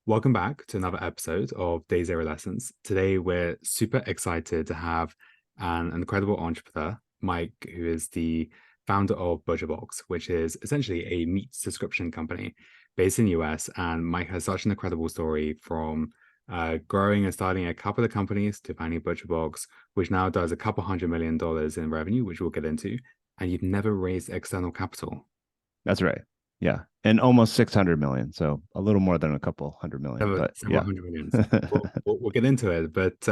Welcome back to another episode of Day Zero Lessons. Today, we're super excited to have an incredible entrepreneur, Mike, who is the founder of ButcherBox, which is essentially a meat subscription company based in the US. And Mike has such an incredible story from growing and starting a couple of companies to finding ButcherBox, which now does a couple $100 million in revenue, which we'll get into. And you've never raised external capital. That's right. Yeah. And almost 600 million. So a little more than a couple hundred million, but Several yeah. hundred millions. We'll get into it, but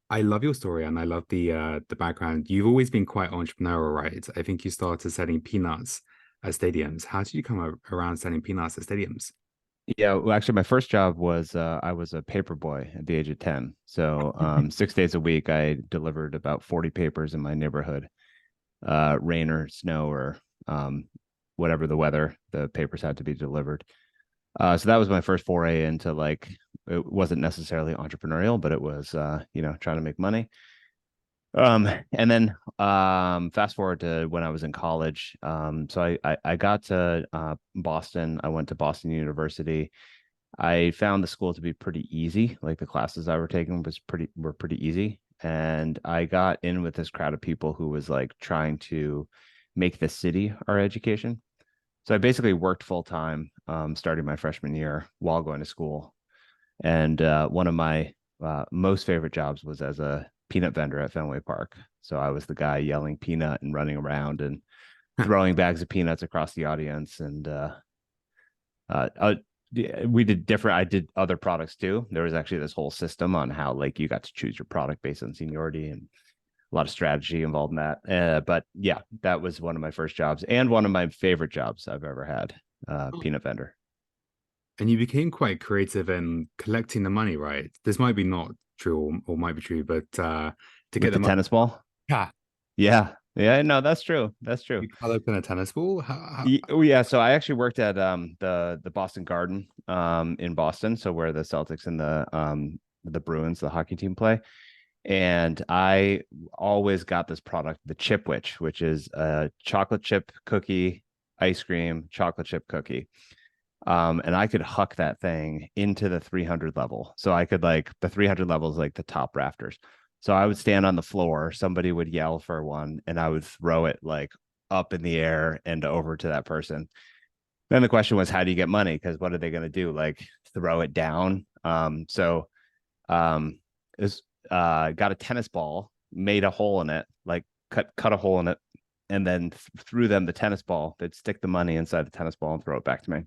I love your story and I love the background. You've always been quite entrepreneurial, right? I think you started selling peanuts at stadiums. How did you come around selling peanuts at stadiums? Yeah. Well, actually, my first job was I was a paper boy at the age of 10. So 6 days a week, I delivered about 40 papers in my neighborhood, rain or snow or whatever the weather, the papers had to be delivered. So that was my first foray into like, it wasn't necessarily entrepreneurial, but it was, trying to make money. And then fast forward to when I was in college. So I got to Boston. I went to Boston University. I found the school to be pretty easy. Like the classes I were taking were pretty easy. And I got in with this crowd of people who was like trying to make the city our education. So I basically worked full time, starting my freshman year while going to school. And one of my most favorite jobs was as a peanut vendor at Fenway Park. So I was the guy yelling peanut and running around and throwing bags of peanuts across the audience. And we did different. I did other products too. There was actually this whole system on how like you got to choose your product based on seniority and a lot of strategy involved in that. But yeah, that was one of my first jobs and one of my favorite jobs I've ever had. Peanut vendor. And you became quite creative in collecting the money, right? This might be not true or might be true, but to get With the the money, tennis ball. yeah, Yeah. Yeah. No, that's true. That's true. you color in a tennis ball. Oh yeah, so I actually worked at the Boston Garden in Boston, so where the Celtics and the Bruins, the hockey team play. And I always got this product, the Chipwich, which is a chocolate chip cookie, ice cream, chocolate chip cookie. And I could huck that thing into the 300 level. So I could like the 300 level is like the top rafters. So I would stand on the floor, somebody would yell for one, and I would throw it like up in the air and over to that person. Then the question was, how do you get money? Because what are they going to do? Like throw it down? Um, is got a tennis ball, made a hole in it, like cut a hole in it, and then threw them the tennis ball. They'd stick the money inside the tennis ball and throw it back to me.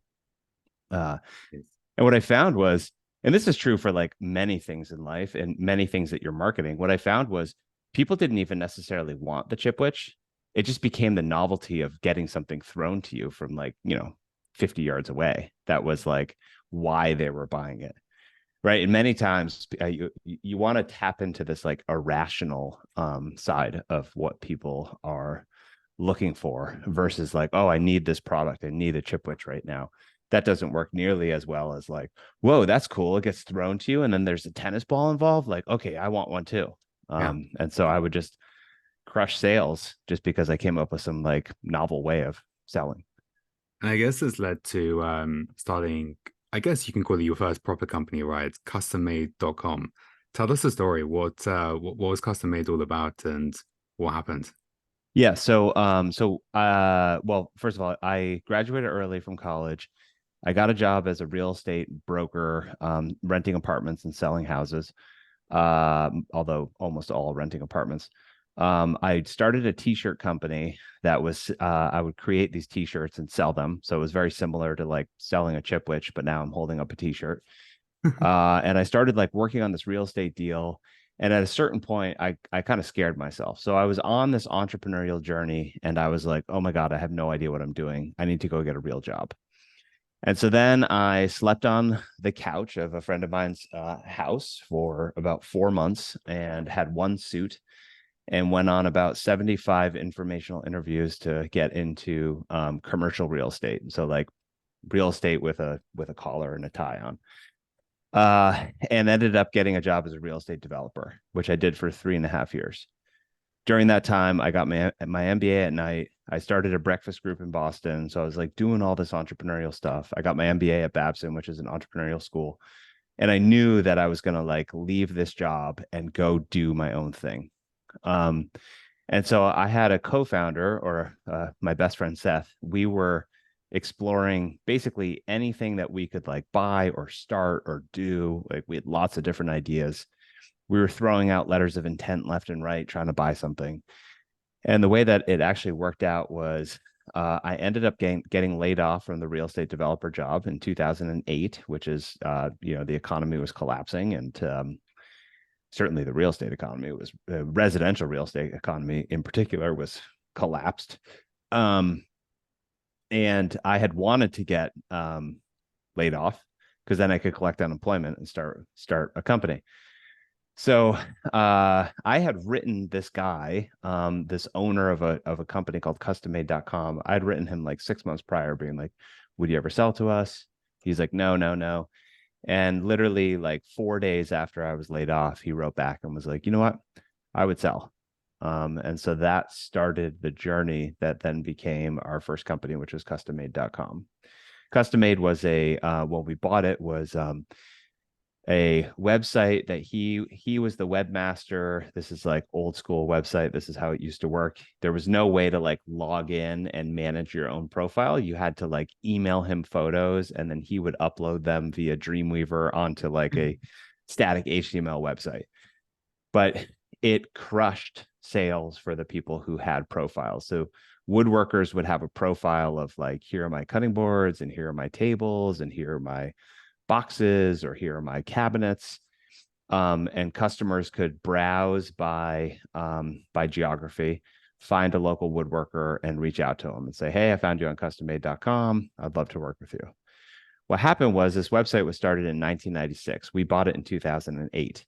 Uh, and what I found was, and this is true for like many things in life and many things that you're marketing, what I found was people didn't even necessarily want the chipwich. It just became the novelty of getting something thrown to you from like, 50 yards away. That was like why they were buying it. Right. And many times you want to tap into this like irrational side of what people are looking for versus like, oh, I need this product. I need a chipwich right now. That doesn't work nearly as well as like, whoa, that's cool. It gets thrown to you. And then there's a tennis ball involved. Like, okay, I want one too. Yeah. And so I would just crush sales just because I came up with some like novel way of selling. And I guess this led to starting, I guess you can call it your first proper company, right? CustomMade.com. Tell us the story. What was Custom Made all about and what happened? Yeah. Well, first of all, I graduated early from college. I got a job as a real estate broker, renting apartments and selling houses, although almost all renting apartments. I started a t-shirt company that was, I would create these t-shirts and sell them. So it was very similar to like selling a chipwich, but now I'm holding up a t-shirt. And I started like working on this real estate deal. And at a certain point, I kind of scared myself. So I was on this entrepreneurial journey and I was like, oh my God, I have no idea what I'm doing. I need to go get a real job. And so then I slept on the couch of a friend of mine's house for about 4 months and had one suit and went on about 75 informational interviews to get into commercial real estate. So like real estate with a collar and a tie on. And ended up getting a job as a real estate developer, which I did for 3.5 years. During that time, I got my MBA at night. I started a breakfast group in Boston. So I was like doing all this entrepreneurial stuff. I got my MBA at Babson, which is an entrepreneurial school. And I knew that I was going to like leave this job and go do my own thing. Um, and so I had a co-founder, or my best friend Seth. We were exploring basically anything that we could like buy or start or do. Like we had lots of different ideas. We were throwing out letters of intent left and right, trying to buy something. And the way that it actually worked out was I ended up getting laid off from the real estate developer job in 2008, which is, the economy was collapsing, and certainly the real estate economy was, residential real estate economy in particular was collapsed. And I had wanted to get laid off because then I could collect unemployment and start a company. So I had written this guy, this owner of a company called CustomMade.com. I'd written him like 6 months prior, being like, "Would you ever sell to us?" He's like, "No, no, no." And literally like 4 days after I was laid off, he wrote back and was like, "You know what? I would sell." And so that started the journey that then became our first company, which was CustomMade.com. CustomMade was when we bought it, was a website that he was the webmaster. This is like old school website. This is how it used to work. There was no way to like log in and manage your own profile. You had to like email him photos, and then he would upload them via Dreamweaver onto like a static HTML website. But it crushed sales for the people who had profiles. So woodworkers would have a profile of like, here are my cutting boards, and here are my tables, and here are my boxes, or here are my cabinets. And customers could browse by geography, find a local woodworker, and reach out to them and say, "Hey, I found you on CustomMade.com. I'd love to work with you." What happened was this website was started in 1996. We bought it in 2008.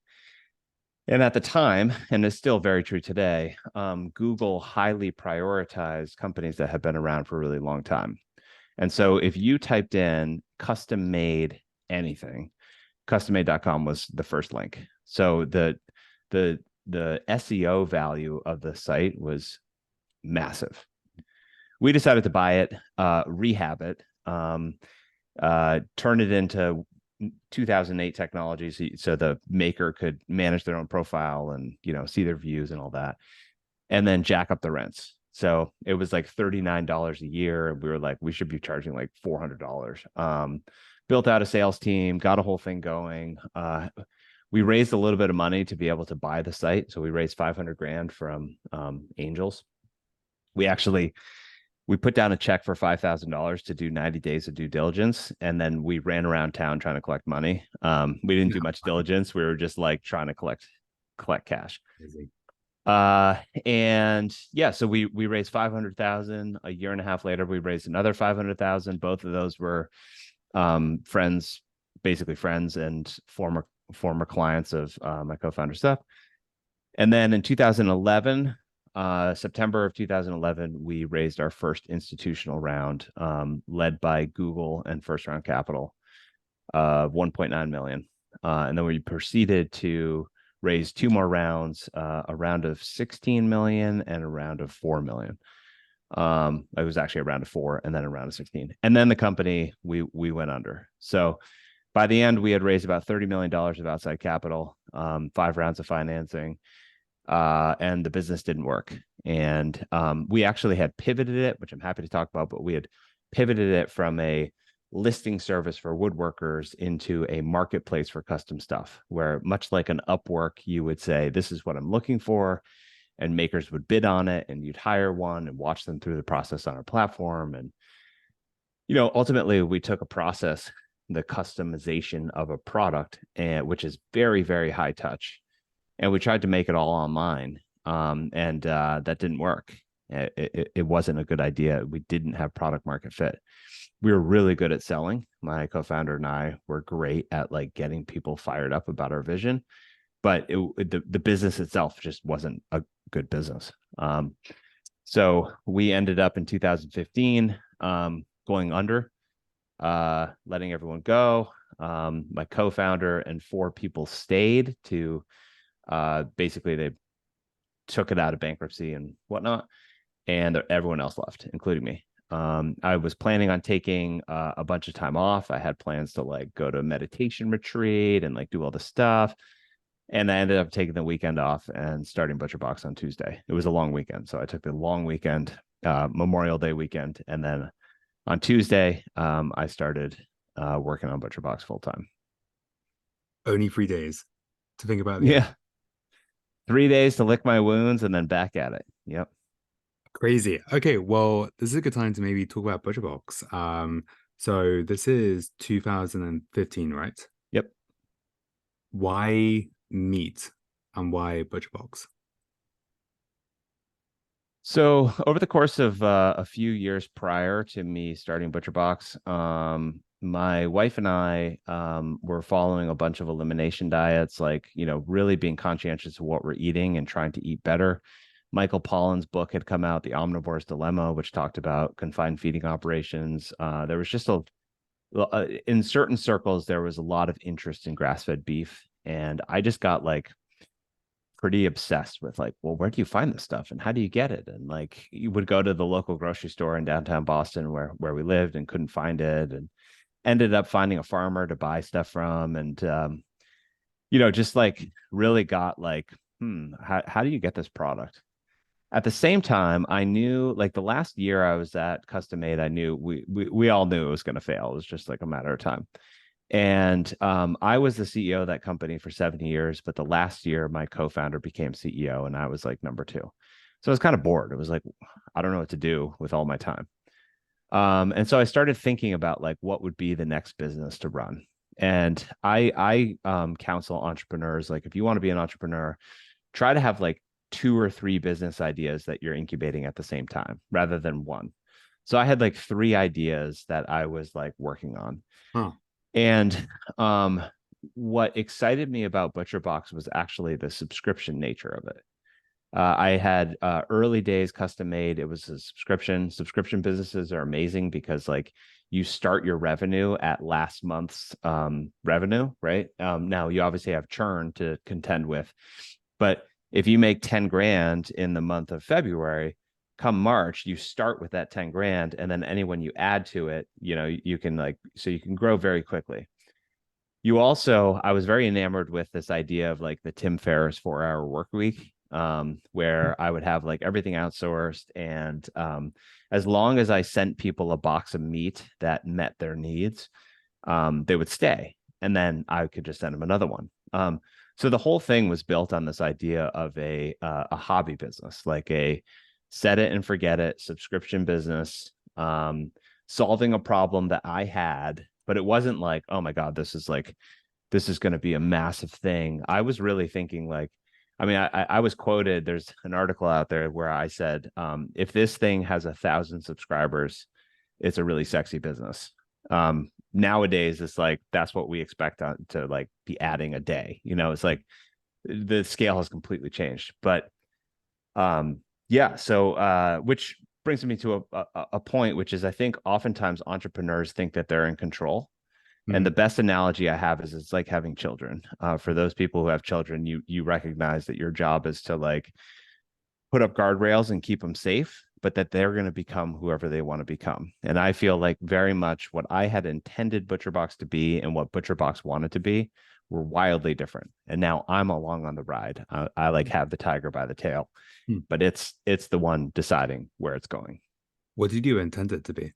And at the time, and it's still very true today, Google highly prioritized companies that have been around for a really long time. And so if you typed in custom made anything, CustomMade.com was the first link. So the SEO value of the site was massive. We decided to buy it, rehab it, turn it into 2008 technology, so the maker could manage their own profile and see their views and all that, and then jack up the rents. So it was like $39 a year, and we were like, we should be charging like $400. Built out a sales team, got a whole thing going. We raised a little bit of money to be able to buy the site, so we raised 500 grand from angels. We put down a check for $5,000 to do 90 days of due diligence, and then we ran around town trying to collect money. We didn't do much diligence. We were just like trying to collect cash. And yeah, so we raised 500,000. A year and a half later, we raised another 500,000. Both of those were friends, basically friends and former clients of my co-founder Seth. And then in 2011, September of 2011, we raised our first institutional round, led by Google and first round capital of 1.9 million. And then we proceeded to raise two more rounds, a round of 16 million and a round of 4 million. It was actually a round of 4 and then a round of 16. And then the company, we went under. So by the end, we had raised about $30 million of outside capital, 5 rounds of financing, and the business didn't work. And we actually had pivoted it, which I'm happy to talk about, but we had pivoted it from a listing service for woodworkers into a marketplace for custom stuff, where much like an Upwork, you would say, "This is what I'm looking for," and makers would bid on it, and you'd hire one and watch them through the process on our platform. And ultimately we took a process, the customization of a product, and which is very, very high touch, and we tried to make it all online, and that didn't work. It wasn't a good idea. We didn't have product market fit. We were really good at selling. My co-founder and I were great at like getting people fired up about our vision, but the business itself just wasn't a good business. So we ended up in 2015 going under, letting everyone go. My co-founder and 4 people stayed to basically took it out of bankruptcy and whatnot, and everyone else left, including me. I was planning on taking a bunch of time off. I had plans to like go to a meditation retreat and like do all the stuff. And I ended up taking the weekend off and starting ButcherBox on Tuesday. It was a long weekend. So I took the long weekend, Memorial Day weekend. And then on Tuesday, I started working on ButcherBox full time. Only 3 days to think about the end. Yeah. 3 days to lick my wounds and then back at it. Yep. Crazy. Okay, well, this is a good time to maybe talk about ButcherBox. So this is 2015, right? Yep. Why meat and why ButcherBox? So over the course of a few years prior to me starting ButcherBox, my wife and I were following a bunch of elimination diets, like, really being conscientious of what we're eating and trying to eat better. Michael Pollan's book had come out, The Omnivore's Dilemma, which talked about confined feeding operations. There was just in certain circles, there was a lot of interest in grass-fed beef. And I just got like pretty obsessed with like, well, where do you find this stuff and how do you get it? And like, you would go to the local grocery store in downtown Boston where we lived and couldn't find it, and ended up finding a farmer to buy stuff from. And, just like really got like, how do you get this product? At the same time, I knew like the last year I was at Custom Made, I knew we all knew it was going to fail. It was just like a matter of time. And I was the CEO of that company for 7 years, but the last year my co-founder became CEO and I was like number two. So I was kind of bored. It was like, I don't know what to do with all my time. And so I started thinking about like what would be the next business to run. And I counsel entrepreneurs, like if you want to be an entrepreneur, try to have like 2 or 3 business ideas that you're incubating at the same time rather than one. So I had like 3 ideas that I was like working on. Huh. And what excited me about ButcherBox was actually the subscription nature of it. I had early days custom made. It was a subscription. Subscription businesses are amazing because like you start your revenue at last month's revenue, right? Now you obviously have churn to contend with, but if you make 10 grand in the month of February, come March, you start with that 10 grand. And then anyone you add to it, you can so you can grow very quickly. I was very enamored with this idea of like the Tim Ferriss 4-hour work week, where I would have like everything outsourced. And as long as I sent people a box of meat that met their needs, they would stay. And then I could just send them another one. So the whole thing was built on this idea of a hobby business, like a set it and forget it subscription business, solving a problem that I had, but it wasn't like, oh my God, this is going to be a massive thing. I was really thinking like, I was quoted, there's an article out there where I said, if this thing has 1,000 subscribers, it's a really sexy business. Nowadays it's like that's what we expect to like be adding a day. It's like the scale has completely changed. But so which brings me to a point, which is I think oftentimes entrepreneurs think that they're in control. And the best analogy I have is it's like having children. For those people who have children, you recognize that your job is to like put up guardrails and keep them safe, but that they're going to become whoever they want to become. And I feel like very much what I had intended ButcherBox to be and what ButcherBox wanted to be were wildly different. And now I'm along on the ride. I like have the tiger by the tail, but it's the one deciding where it's going. What did you intend it to be?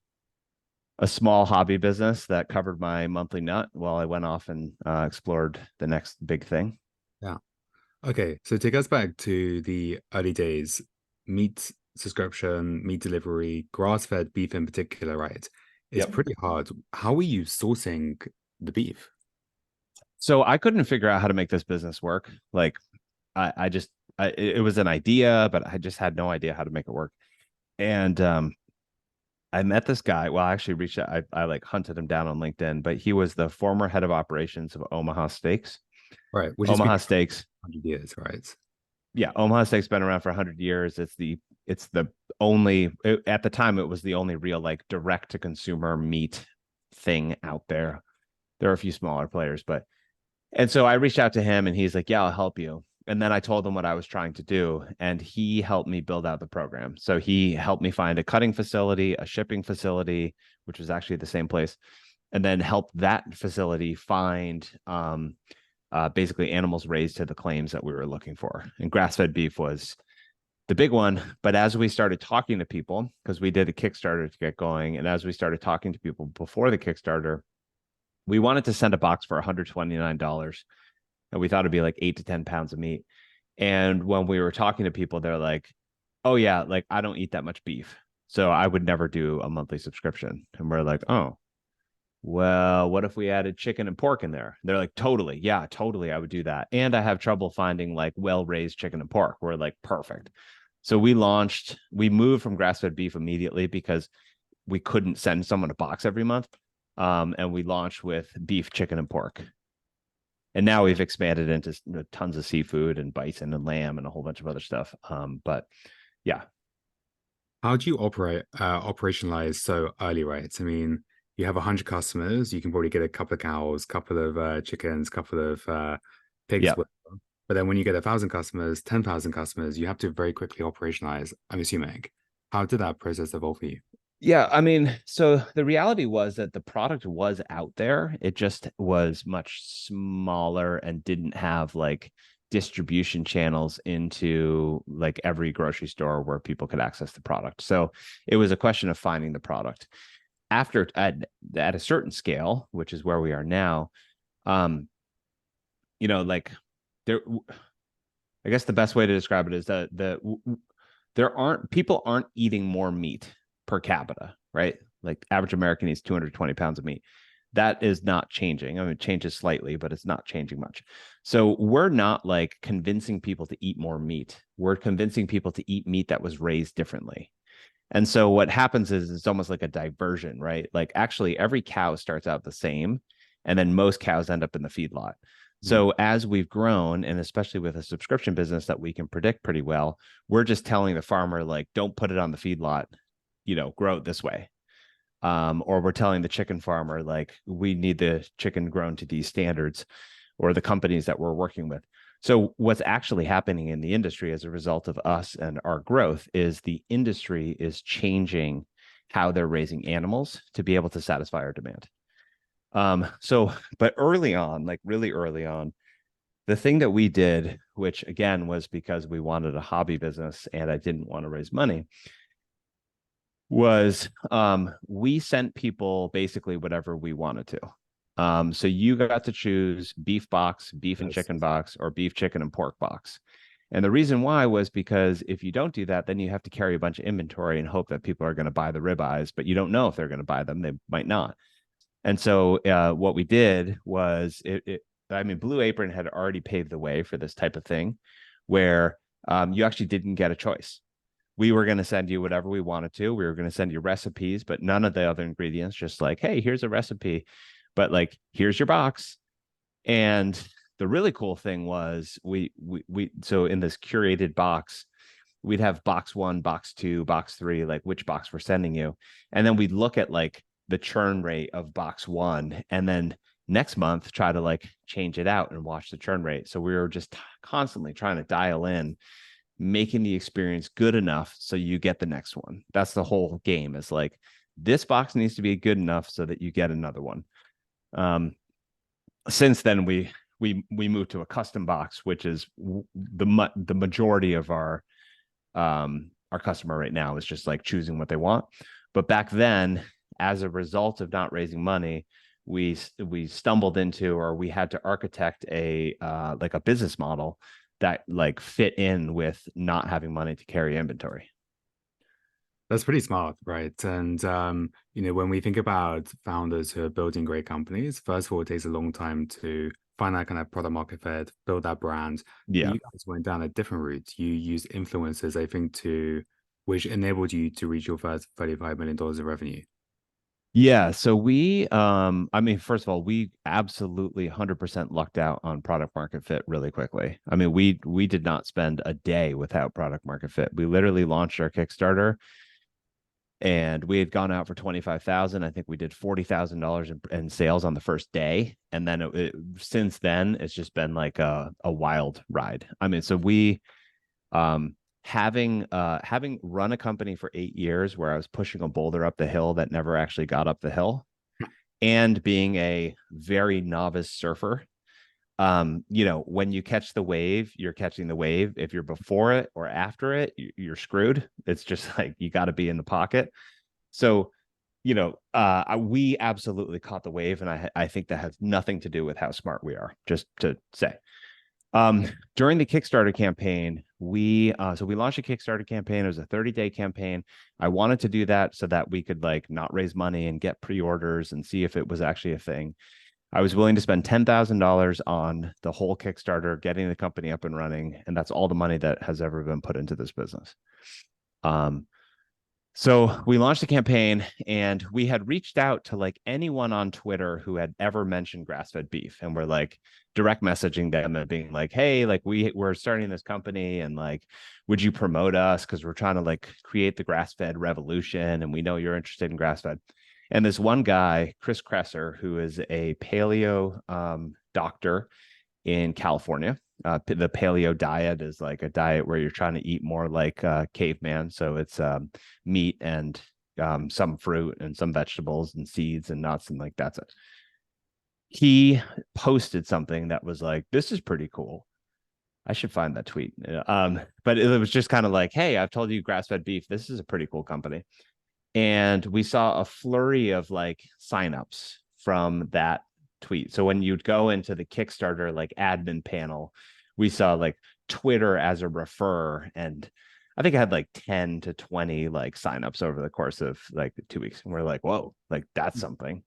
A small hobby business that covered my monthly nut while I went off and explored the next big thing. Yeah. Okay, so take us back to the early days, meat subscription, meat delivery, grass-fed beef in particular, right? It's Yep. pretty hard. How were you sourcing the beef? So I couldn't figure out how to make this business work. Like it was an idea, but I just had no idea how to make it work. And I met this guy. Well, I actually reached out. I like hunted him down on LinkedIn, but he was the former head of operations of Omaha Steaks. Right, which is Omaha Steaks. 100 years, right? Yeah, Omaha Steaks been around for 100 years. It's the only at the time it was the only real like direct to consumer meat thing out there. There are a few smaller players, and so I reached out to him and he's like, yeah, I'll help you. And then I told him what I was trying to do, and he helped me build out the program. So he helped me find a cutting facility, a shipping facility, which was actually the same place, and then helped that facility find basically animals raised to the claims that we were looking for. And grass-fed beef was the big one. But as we started talking to people, because we did a Kickstarter to get going, and as we started talking to people before the Kickstarter, we wanted to send a box for $129, and we thought it'd be like 8 to 10 pounds of meat. And when we were talking to people, they're like, oh yeah, like I don't eat that much beef, so I would never do a monthly subscription. And we're like, oh, well, what if we added chicken and pork in there? They're like, totally. Yeah, totally. I would do that. And I have trouble finding like well-raised chicken and pork. We're like, perfect. So we moved from grass-fed beef immediately because we couldn't send someone a box every month. And we launched with beef, chicken, and pork. And now we've expanded into tons of seafood and bison and lamb and a whole bunch of other stuff. But yeah. How do you operationalize so early, right? I mean, you have 100 customers, you can probably get a couple of cows, couple of chickens, couple of pigs. Yeah. But then when you get 1,000 customers, 10,000 customers, you have to very quickly operationalize, I'm assuming. How did that process evolve for you? Yeah, I mean, so the reality was that the product was out there. It just was much smaller and didn't have like distribution channels into like every grocery store where people could access the product. So it was a question of finding the product. After at a certain scale, which is where we are now, like there, I guess the best way to describe it is that people aren't eating more meat per capita, right? Like average American eats 220 pounds of meat. That is not changing. I mean, it changes slightly, but it's not changing much. So we're not like convincing people to eat more meat. We're convincing people to eat meat that was raised differently. And so what happens is it's almost like a diversion, right? Like actually every cow starts out the same, and then most cows end up in the feedlot. So as we've grown, and especially with a subscription business that we can predict pretty well, we're just telling the farmer, like, don't put it on the feedlot, grow it this way. Or we're telling the chicken farmer, like, we need the chicken grown to these standards, or the companies that we're working with. So what's actually happening in the industry as a result of us and our growth is the industry is changing how they're raising animals to be able to satisfy our demand. But early on, like really early on, the thing that we did, which again was because we wanted a hobby business and I didn't want to raise money, was we sent people basically whatever we wanted to. So you got to choose beef box, beef and chicken box, or beef, chicken, and pork box. And the reason why was because if you don't do that, then you have to carry a bunch of inventory and hope that people are going to buy the ribeyes, but you don't know if they're going to buy them. They might not. And so what we did was, Blue Apron had already paved the way for this type of thing where you actually didn't get a choice. We were going to send you whatever we wanted to. We were going to send you recipes, but none of the other ingredients, just like, hey, here's a recipe, but like, here's your box. And the really cool thing was so in this curated box, we'd have box 1, box 2, box 3, like which box we're sending you. And then we'd look at like the churn rate of box 1, and then next month try to like change it out and watch the churn rate. So we were just constantly trying to dial in, making the experience good enough so you get the next one. That's the whole game, is like, this box needs to be good enough so that you get another one. Since then we moved to a custom box, which is the majority of our customer right now is just like choosing what they want. But back then, as a result of not raising money, we stumbled into, or we had to architect a business model that like fit in with not having money to carry inventory. That's pretty smart, right? And when we think about founders who are building great companies, first of all, it takes a long time to find that kind of product market fit, build that brand. Yeah. You guys went down a different route. You used influencers, I think, which enabled you to reach your first $35 million in revenue. Yeah. So first of all, we absolutely 100% lucked out on product market fit really quickly. I mean, we did not spend a day without product market fit. We literally launched our Kickstarter And we had gone out for 25,000. I think we did $40,000 in sales on the first day. And then since then, it's just been like a wild ride. I mean, so we, having run a company for 8 years where I was pushing a boulder up the hill that never actually got up the hill, and being a very novice surfer, when you catch the wave, you're catching the wave. If you're before it or after it, you're screwed. It's just like you got to be in the pocket. So, we absolutely caught the wave, and I think that has nothing to do with how smart we are. Just to say, during the Kickstarter campaign, we launched a Kickstarter campaign. It was a 30-day campaign. I wanted to do that so that we could like not raise money and get pre-orders and see if it was actually a thing. I was willing to spend $10,000 on the whole Kickstarter, getting the company up and running, and that's all the money that has ever been put into this business. So we launched the campaign, and we had reached out to like anyone on Twitter who had ever mentioned grass-fed beef, and we're like direct messaging them and being like, hey, like we're starting this company, and like, would you promote us? Because we're trying to like create the grass-fed revolution, and we know you're interested in grass-fed. And this one guy, Chris Kresser, who is a paleo doctor in California. The paleo diet is like a diet where you're trying to eat more like caveman. So it's meat and some fruit and some vegetables and seeds and nuts, and like that's it. He posted something that was like, this is pretty cool. I should find that tweet. But it was just kind of like, hey, I've told you grass-fed beef. This is a pretty cool company. And we saw a flurry of like signups from that tweet. So when you'd go into the Kickstarter like admin panel, we saw like Twitter as a refer, and I think I had like 10 to 20 like signups over the course of like 2 weeks. And we're like, whoa, like that's something.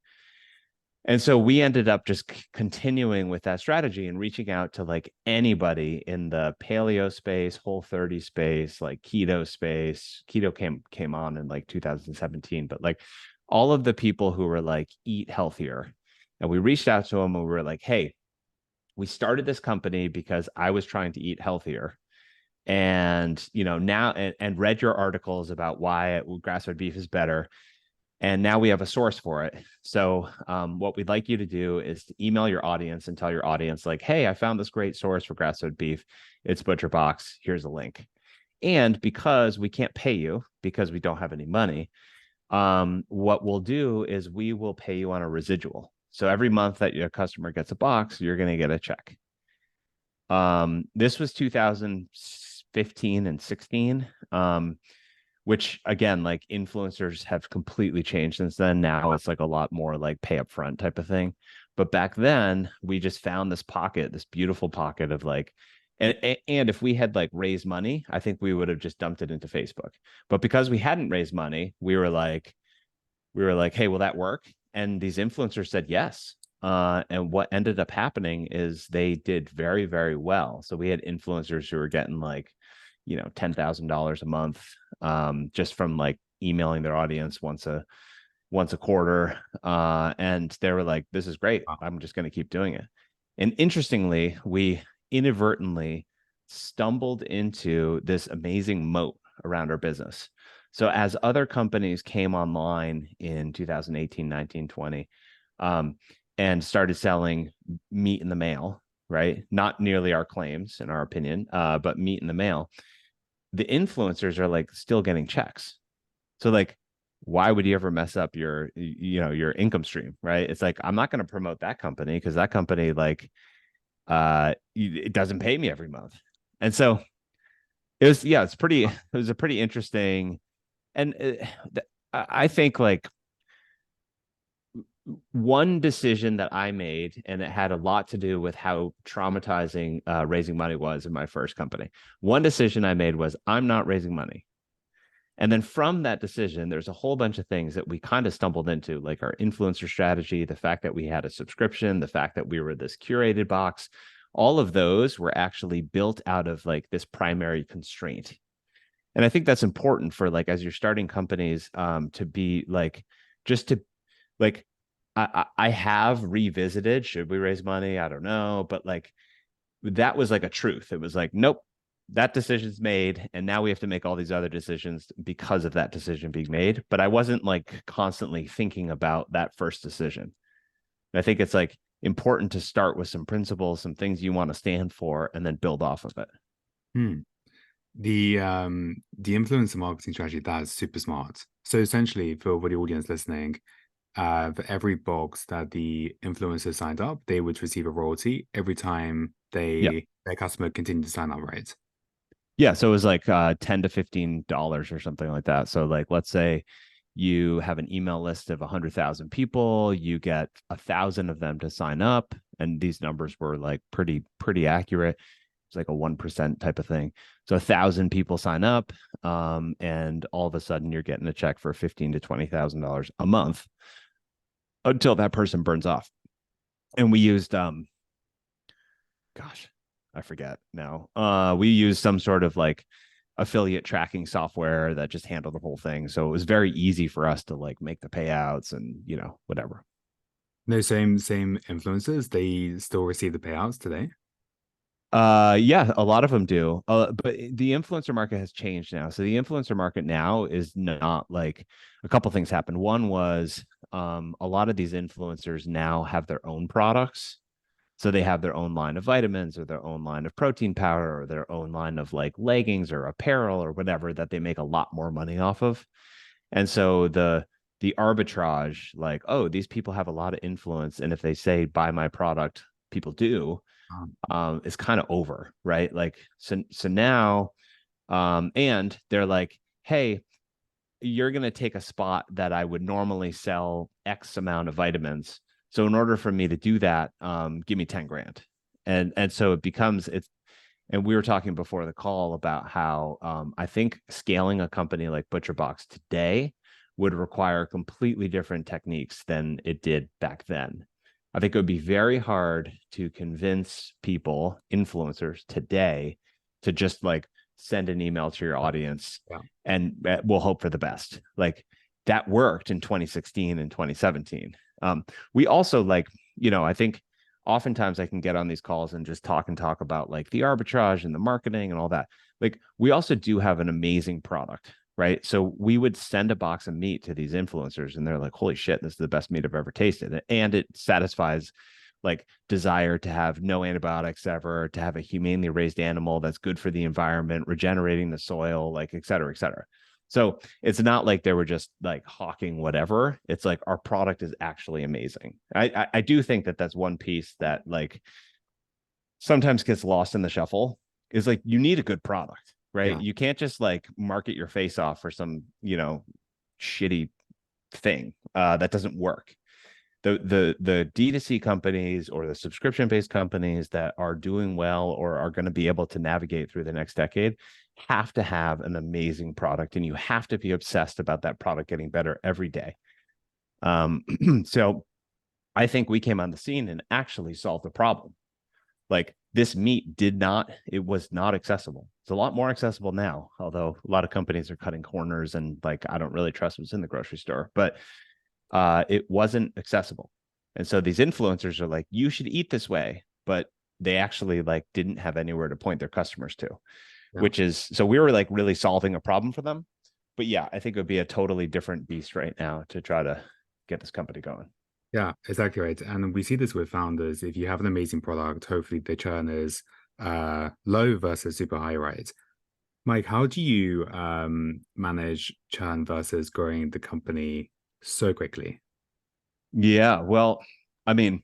And so we ended up just continuing with that strategy and reaching out to like anybody in the paleo space, Whole30 space, like keto space. Keto came on in like 2017, but like all of the people who were like eat healthier. And we reached out to them and we were like, hey, we started this company because I was trying to eat healthier. And now and read your articles about why grass-fed beef is better. And now we have a source for it. So what we'd like you to do is to email your audience and tell your audience like, hey, I found this great source for grass-fed beef. It's ButcherBox. Here's a link. And because we can't pay you because we don't have any money, what we'll do is we will pay you on a residual. So every month that your customer gets a box, you're going to get a check. This was 2015 and 16. Which again, like influencers have completely changed since then. Now it's like a lot more like pay up front type of thing. But back then we just found this pocket, this beautiful pocket of like, and if we had like raised money, I think we would have just dumped it into Facebook. But because we hadn't raised money, we were like, hey, will that work? And these influencers said yes. And what ended up happening is they did very, very well. So we had influencers who were getting like, $10,000 a month, just from like emailing their audience once a quarter. And they were like, this is great. I'm just going to keep doing it. And interestingly, we inadvertently stumbled into this amazing moat around our business. So as other companies came online in 2018, 19, 20, and started selling meat in the mail, right? Not nearly our claims, in our opinion, but meat in the mail. The influencers are like still getting checks. So like, why would you ever mess up your income stream, right? It's like, I'm not going to promote that company because that company like it doesn't pay me every month. And so it was a pretty interesting, and I think like one decision that I made, and it had a lot to do with how traumatizing raising money was in my first company. One decision I made was I'm not raising money. And then from that decision, there's a whole bunch of things that we kind of stumbled into, like our influencer strategy, the fact that we had a subscription, the fact that we were this curated box. All of those were actually built out of like this primary constraint. And I think that's important for like, as you're starting companies, to be like, just to like, I have revisited, should we raise money? I don't know. But like, that was like a truth. It was like, nope, that decision's made, and now we have to make all these other decisions because of that decision being made. But I wasn't like constantly thinking about that first decision. And I think it's like important to start with some principles, some things you want to stand for, and then build off of it. Hmm. The influencer marketing strategy, that's super smart. So essentially, for the audience listening, for every box that the influencer signed up, they would receive a royalty every time Yeah. their customer continued to sign up, right? Yeah. So it was like $10 to $15 or something like that. So like let's say you have an email list of 100,000 people, you get 1,000 of them to sign up, and these numbers were like pretty accurate. It's like a 1% type of thing. So 1,000 people sign up, and all of a sudden you're getting a check for $15,000 to $20,000 a month until that person burns off. And we used gosh, I forget now. We used some sort of like affiliate tracking software that just handled the whole thing. So it was very easy for us to like make the payouts and, you know, whatever. No, same influencers, they still receive the payouts today. Yeah, a lot of them do. But the influencer market has changed now. So the influencer market now is not like, a couple things happened. One was a lot of these influencers now have their own products. So they have their own line of vitamins or their own line of protein powder or their own line of like leggings or apparel or whatever that they make a lot more money off of. And so the arbitrage, like, oh, these people have a lot of influence, and if they say buy my product, people do, Um, is kind of over, right? Like, so now, and they're like, hey, you're going to take a spot that I would normally sell X amount of vitamins. So in order for me to do that, give me 10 grand. And so it becomes it's, and we were talking before the call about how I think scaling a company like ButcherBox today would require completely different techniques than it did back then. I think it would be very hard to convince people, influencers today, to just like send an email to your audience yeah. and we'll hope for the best. Like that worked in 2016 and 2017. We also like, you know, I think oftentimes I can get on these calls and just talk about like the arbitrage and the marketing and all that. Like we also do have an amazing product, right? So we would send a box of meat to these influencers and they're like, holy shit, this is the best meat I've ever tasted. And it satisfies like desire to have no antibiotics ever, to have a humanely raised animal that's good for the environment, regenerating the soil, like et cetera, et cetera. So it's not like they were just like hawking whatever. It's like our product is actually amazing. I do think that that's one piece that like sometimes gets lost in the shuffle is like you need a good product, right? Yeah. You can't just like market your face off for some, you know, shitty thing that doesn't work. The D2C companies or the subscription based companies that are doing well or are going to be able to navigate through the next decade have to have an amazing product, and you have to be obsessed about that product getting better every day. So I think we came on the scene and actually solved the problem. Like this meat it was not accessible. It's a lot more accessible now, although a lot of companies are cutting corners and like I don't really trust what's in the grocery store, but it wasn't accessible. And so these influencers are like, you should eat this way, but they actually like didn't have anywhere to point their customers to, Yeah. which is, so we were like really solving a problem for them. But yeah, I think it would be a totally different beast right now to try to get this company going. Yeah, exactly right. And we see this with founders. If you have an amazing product, hopefully the churn is low versus super high, right? Mike, how do you manage churn versus growing the company so quickly? Yeah, well, I mean,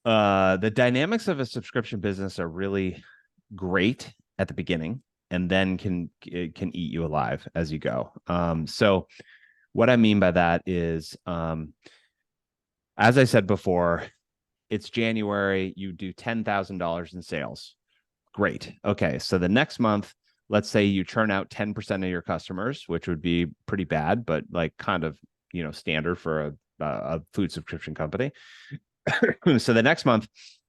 the dynamics of a subscription business are really great at the beginning and then can eat you alive as you go. So what I mean by that is, as I said before, it's January, you do $10,000 in sales. Great. Okay. So the next month, let's say you churn out 10% of your customers, which would be pretty bad, but like kind of, you know, standard for a food subscription company. So the next month,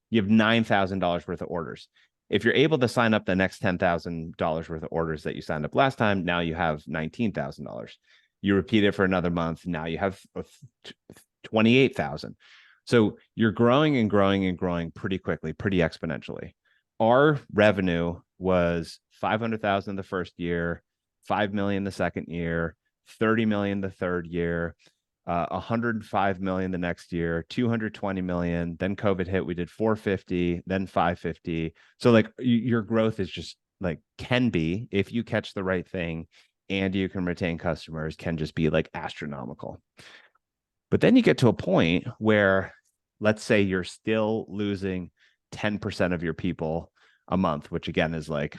you have $9,000 worth of orders. If you're able to sign up the next $10,000 worth of orders that you signed up last time, now you have $19,000. You repeat it for another month, now you have 28,000. So you're growing and growing and growing pretty quickly, pretty exponentially. our revenue was 500,000 the first year, 5 million the second year, 30 million the third year, 105 million the next year, 220 million. Then COVID hit, we did 450, then 550. So like your growth is just like can be, if you catch the right thing and you can retain customers, can just be like astronomical. But then you get to a point where, let's say you're still losing 10% of your people a month, which again is like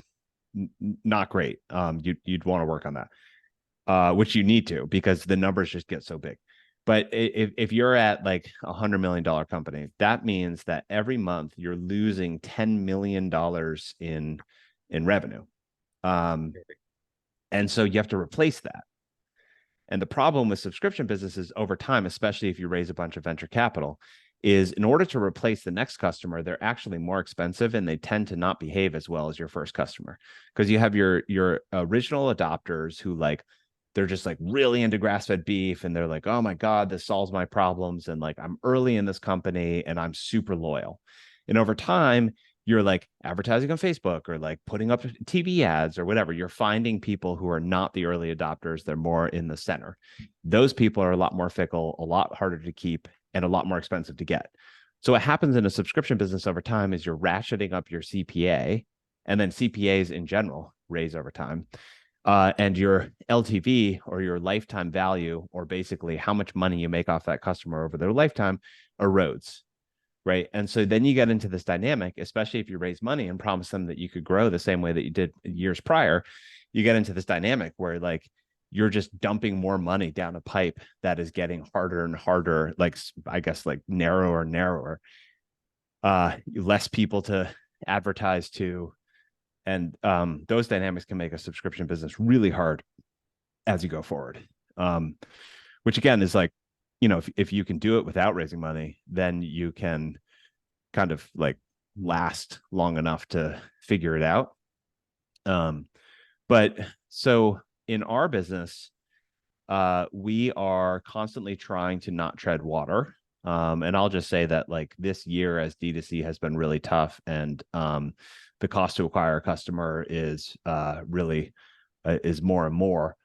not great. You'd want to work on that, which you need to, because the numbers just get so big. But if you're at like $100 million company, that means that every month you're losing $10 million in revenue. And so you have to replace that. And the problem with subscription businesses over time, especially if you raise a bunch of venture capital, is in order to replace the next customer, they're actually more expensive and they tend to not behave as well as your first customer. Because you have your original adopters who like, they're just like really into grass-fed beef and they're like, oh my God, this solves my problems. And like, I'm early in this company and I'm super loyal. And over time, you're like advertising on Facebook or like putting up TV ads or whatever. You're finding people who are not the early adopters. They're more in the center. Those people are a lot more fickle, a lot harder to keep, and a lot more expensive to get. So what happens in a subscription business over time is you're ratcheting up your CPA, and then CPAs in general raise over time. And your LTV, or your lifetime value, or basically how much money you make off that customer over their lifetime, erodes. Right. And so then you get into this dynamic, especially if you raise money and promise them that you could grow the same way that you did years prior. You get into this dynamic where like you're just dumping more money down a pipe that is getting harder and harder, like I guess like narrower and narrower, less people to advertise to. And those dynamics can make a subscription business really hard as you go forward. Which again is like, you know, if you can do it without raising money, then you can kind of like last long enough to figure it out. But so in our business, we are constantly trying to not tread water. And I'll just say that like this year as D2C has been really tough, and the cost to acquire a customer is really is more and more.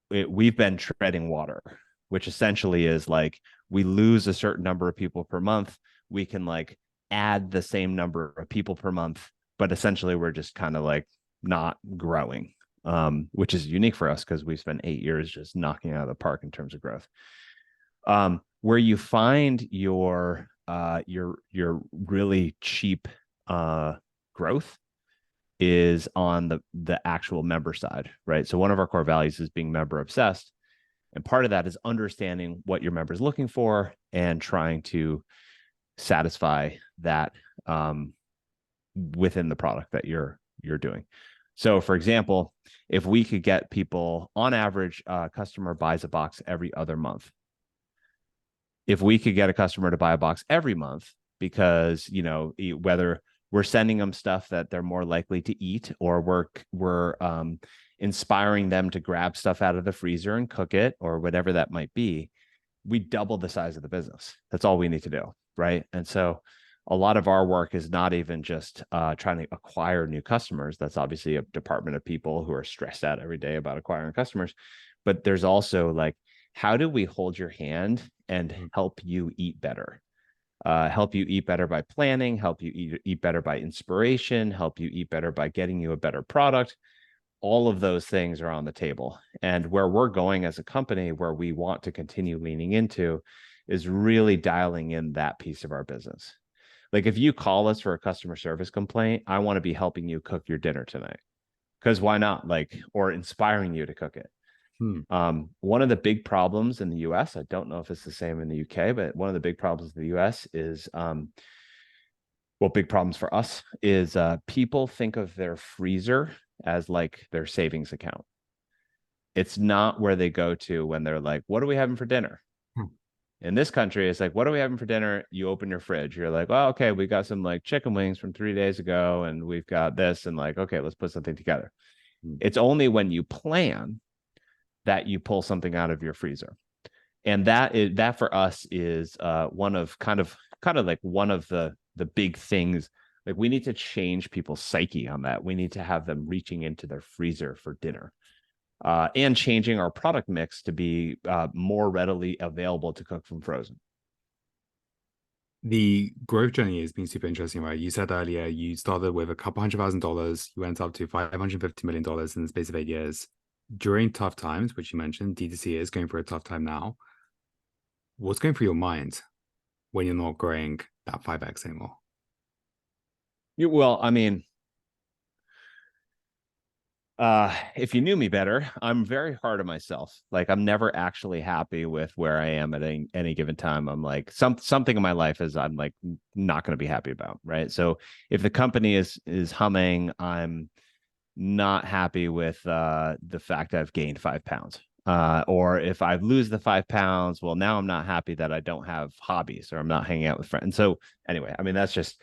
We've been treading water, which essentially is like we lose a certain number of people per month. We can like add the same number of people per month, but essentially we're just kind of like not growing, which is unique for us because we spent 8 years just knocking out of the park in terms of growth. Where you find your really cheap growth is on the actual member side, right? So one of our core values is being member obsessed. And part of that is understanding what your member is looking for and trying to satisfy that within the product that you're doing. So for example, if we could get people on average, a customer buys a box every other month. If we could get a customer to buy a box every month, because, you know, whether we're sending them stuff that they're more likely to eat, or we're inspiring them to grab stuff out of the freezer and cook it, or whatever that might be, we double the size of the business. That's all we need to do, right? And so a lot of our work is not even just trying to acquire new customers. That's obviously a department of people who are stressed out every day about acquiring customers. But there's also like, how do we hold your hand and help you eat better? Help you eat better by planning, help you eat better by inspiration, help you eat better by getting you a better product. All of those things are on the table. And where we're going as a company, where we want to continue leaning into, is really dialing in that piece of our business. Like if you call us for a customer service complaint, I want to be helping you cook your dinner tonight. Because why not? Like, or inspiring you to cook it. One of the big problems in the US, I don't know if it's the same in the UK, but one of the big problems in the US is, well, big problems for us is people think of their freezer as like their savings account. It's not where they go to when they're like, what are we having for dinner? In this country, it's like, what are we having for dinner? You open your fridge. You're like, oh, okay, we got some like chicken wings from 3 days ago, and we've got this, and like, okay, let's put something together. It's only when you plan that you pull something out of your freezer. And that for us is one of kind of like one of the the big things. Like we need to change people's psyche on that. We need to have them reaching into their freezer for dinner, and changing our product mix to be more readily available to cook from frozen. The growth journey has been super interesting, right? You said earlier you started with a couple $100,000, you went up to $550 million in the space of 8 years. During tough times, which you mentioned, D2C is going through a tough time now. What's going through your mind when you're not growing that 5x anymore? Well, I mean, if you knew me better, I'm very hard on myself. Like I'm never actually happy with where I am at any given time. I'm like something in my life is I'm like not going to be happy about, right? So if the company is humming, I'm not happy with the fact I've gained 5 pounds. Or if I lose the 5 pounds, well, now I'm not happy that I don't have hobbies or I'm not hanging out with friends. And so anyway, I mean, that's just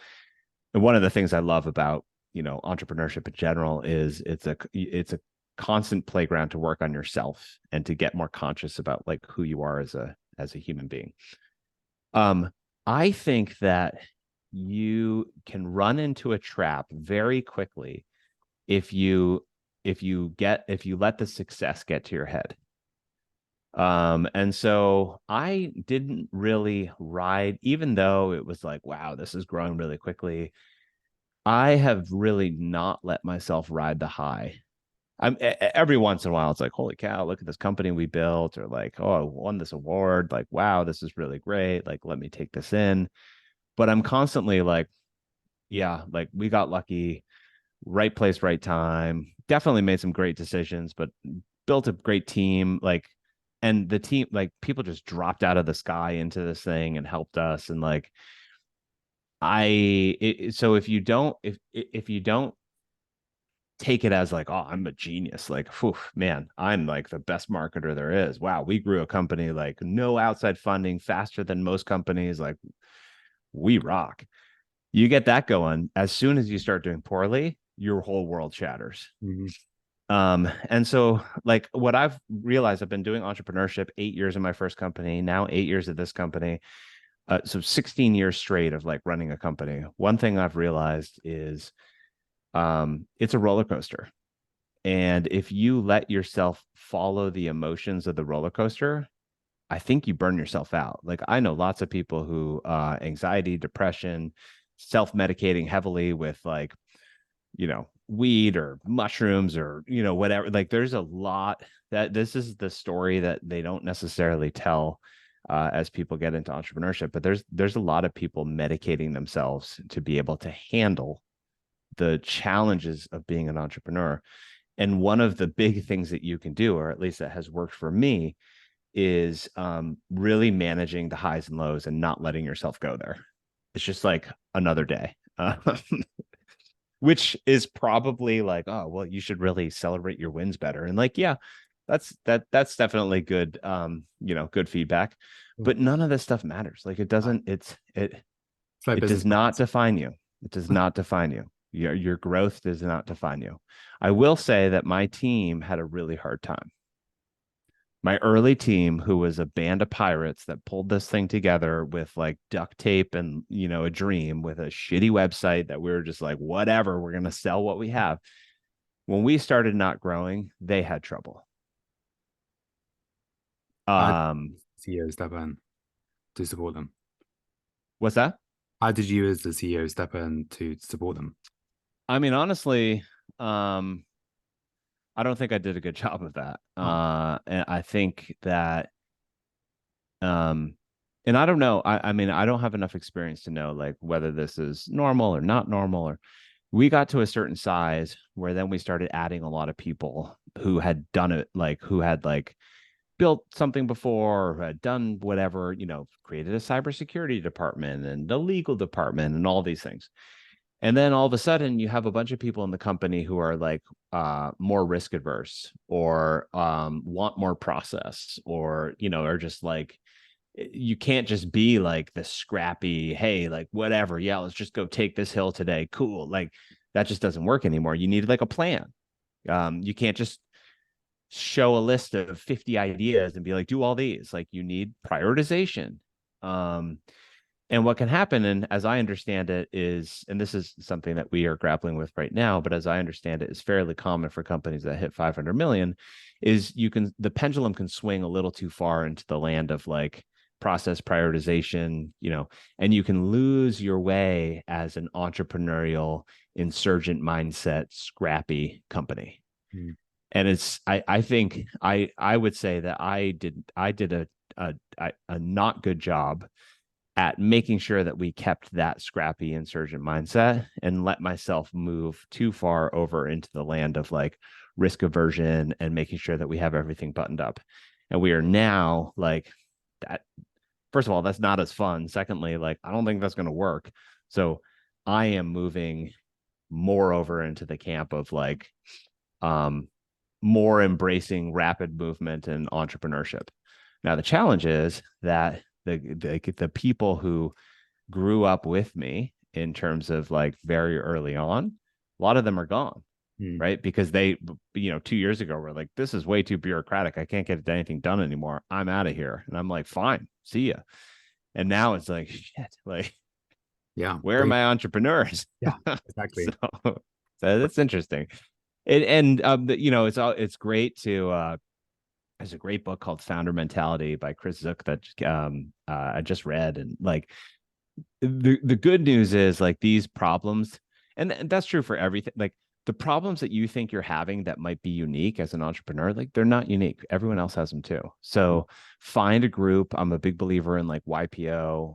one of the things I love about, entrepreneurship in general is it's a constant playground to work on yourself and to get more conscious about like who you are as a human being. I think that you can run into a trap very quickly if you let the success get to your head. And so I didn't really ride, even though it was like, wow, this is growing really quickly. I have really not let myself ride the high. Every once in a while, it's like, holy cow, look at this company we built, or like, oh, I won this award. Like, wow, this is really great. Like, let me take this in. But I'm constantly like, yeah, like we got lucky, right place, right time. Definitely made some great decisions, but built a great team. Like, and the team, like, people just dropped out of the sky into this thing and helped us. And like, so if you don't take it as like, oh, I'm a genius, like, whew, man, I'm like the best marketer there is. Wow, we grew a company like no outside funding, faster than most companies. Like, we rock. You get that going. As soon as you start doing poorly, your whole world shatters. Mm-hmm. And so like what I've realized, I've been doing entrepreneurship 8 years in my first company, now 8 years at this company. So 16 years straight of like running a company. One thing I've realized is it's a roller coaster. And if you let yourself follow the emotions of the roller coaster, I think you burn yourself out. Like I know lots of people who anxiety, depression, self-medicating heavily with like, weed or mushrooms or, whatever. Like there's a lot that this is the story that they don't necessarily tell as people get into entrepreneurship. But there's a lot of people medicating themselves to be able to handle the challenges of being an entrepreneur. And one of the big things that you can do, or at least that has worked for me, is really managing the highs and lows and not letting yourself go there. It's just like another day. Which is probably like, oh, well, you should really celebrate your wins better. And like, yeah, that's definitely good, good feedback. But none of this stuff matters. Like it doesn't, It's like it business does not plans. define you. It does not define you. Your growth does not define you. I will say that my team had a really hard time. My early team, who was a band of pirates that pulled this thing together with like duct tape and, a dream with a shitty website that we were just like, whatever, we're going to sell what we have. When we started not growing, they had trouble. How did Um, CEO step in to support them? what's that? How did you, as the CEO, step in to support them? I mean, honestly, um, I don't think I did a good job of that. Oh, And I think that, um, and I don't know. I mean, I don't have enough experience to know like whether this is normal or not normal. Or we got to a certain size where then we started adding a lot of people who had done it, like who had like built something before or had done whatever, created a cybersecurity department and a legal department and all these things. And then all of a sudden you have a bunch of people in the company who are like more risk adverse or want more process or, are just like, you can't just be like the scrappy, hey, like whatever. Yeah, let's just go take this hill today. Cool. Like that just doesn't work anymore. You need like a plan. You can't just show a list of 50 ideas and be like, do all these. Like you need prioritization. Um, And what can happen, and as I understand it, is, and this is something that we are grappling with right now, but as I understand it, is fairly common for companies that hit 500 million, is the pendulum can swing a little too far into the land of like process prioritization, and you can lose your way as an entrepreneurial, insurgent mindset, scrappy company. Mm. And I think I would say that I did a not good job at making sure that we kept that scrappy insurgent mindset and let myself move too far over into the land of like risk aversion and making sure that we have everything buttoned up. And we are now like that. First of all, that's not as fun. Secondly, like, I don't think that's going to work. So I am moving more over into the camp of like, more embracing rapid movement and entrepreneurship. Now, the challenge is that the people who grew up with me in terms of like very early on, a lot of them are gone, Mm. right? Because they, 2 years ago were like, this is way too bureaucratic. I can't get anything done anymore. I'm out of here. And I'm like, fine, see ya. And now it's like, shit, like, Yeah, where are brave. my entrepreneurs? Yeah, so, exactly. so that's interesting. It's great to there's a great book called Founder Mentality by Chris Zook that I just read, and like the good news is like these problems, and that's true for everything. Like the problems that you think you're having that might be unique as an entrepreneur, like they're not unique. Everyone else has them too. So find a group. I'm a big believer in like YPO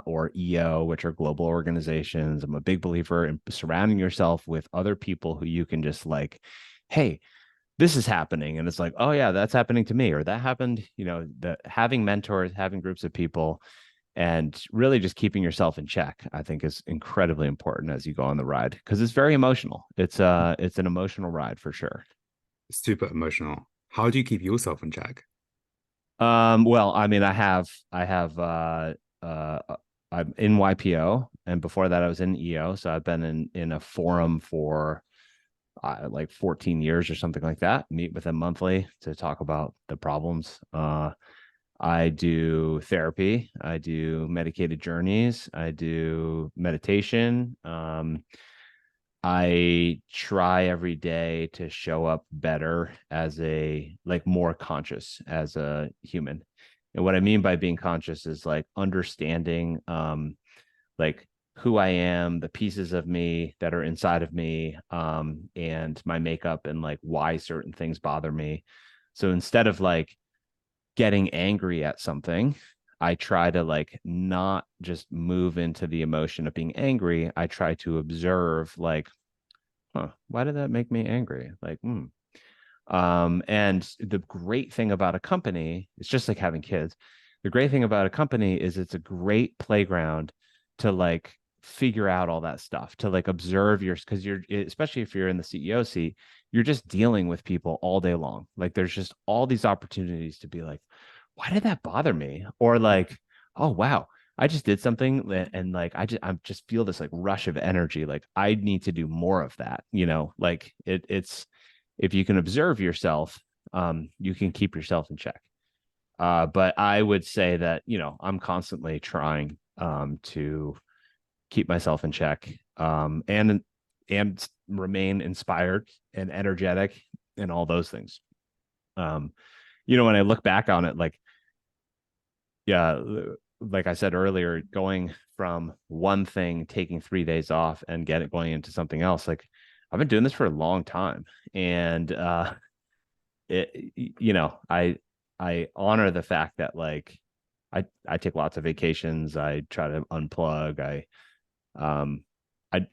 or EO, which are global organizations. I'm a big believer in surrounding yourself with other people who you can just like, hey, this is happening, and it's like, oh yeah, that's happening to me, or that happened. Having mentors, having groups of people, and really just keeping yourself in check, I think, is incredibly important as you go on the ride, because it's very emotional. It's an emotional ride for sure. Super emotional. How do you keep yourself in check? Well, I mean, uh I'm in YPO, and before that I was in EO, so I've been in a forum for like 14 years or something like that. Meet with them monthly to talk about the problems. I do therapy. I do medicated journeys. I do meditation. I try every day to show up better as a like more conscious as a human. And what I mean by being conscious is like understanding like who I am, the pieces of me that are inside of me, and my makeup, and like why certain things bother me. So instead of like getting angry at something, I try to like not just move into the emotion of being angry. I try to observe like, why did that make me angry? Like, and the great thing about a company, it's just like having kids. The great thing about a company is it's a great playground to like figure out all that stuff, to like observe because especially if you're in the CEO seat, you're just dealing with people all day long. Like there's just all these opportunities to be like, why did that bother me? Or like, oh wow, I just did something and like I just feel this like rush of energy. Like I need to do more of that, like it's if you can observe yourself, you can keep yourself in check. But I would say that, I'm constantly trying to keep myself in check, and remain inspired and energetic and all those things. Um, when I look back on it, like, yeah, like I said earlier, going from one thing, taking 3 days off and going into something else, like I've been doing this for a long time. And I honor the fact that like I take lots of vacations. I try to unplug. Um I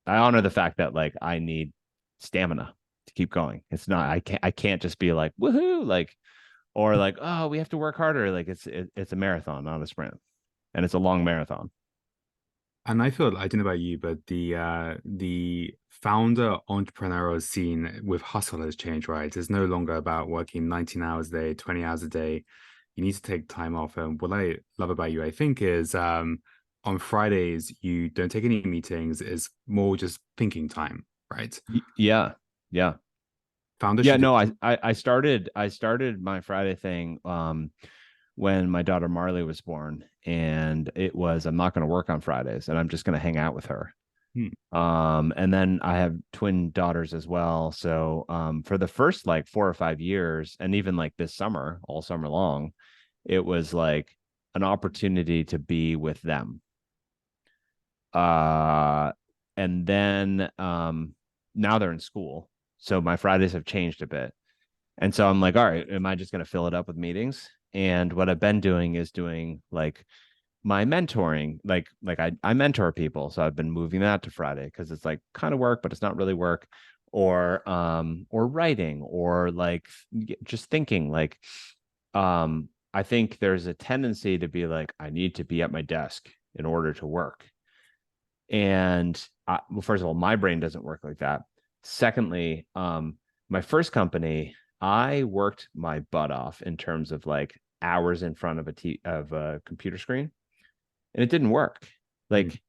I honor the fact that like I need stamina to keep going. It's not I can't just be like woohoo, like, or like, oh, we have to work harder. Like it's a marathon, not a sprint, and it's a long marathon. And I feel, I don't know about you, but the founder entrepreneurial scene with hustle has changed, right? It's no longer about working 19 hours a day, 20 hours a day. You need to take time off. And what I love about you, I think, is on Fridays you don't take any meetings. It's more just thinking time, right? Yeah, yeah. Founders Yeah, should do no, this. I started my Friday thing when my daughter Marley was born, and it was, I'm not going to work on Fridays and I'm just going to hang out with her. Hmm. And then I have twin daughters as well. So for the first like 4 or 5 years, and even like this summer, all summer long, it was like an opportunity to be with them. Uh, and then now they're in school. So my Fridays have changed a bit. And so I'm like, all right, am I just going to fill it up with meetings? And what I've been doing is doing like my mentoring, like I mentor people. So I've been moving that to Friday because it's like kind of work, but it's not really work. Or writing, or like just thinking. I think there's a tendency to be like, I need to be at my desk in order to work. And well, first of all, my brain doesn't work like that. Secondly, my first company, I worked my butt off in terms of like hours in front of a computer screen, and it didn't work. Hmm. Like,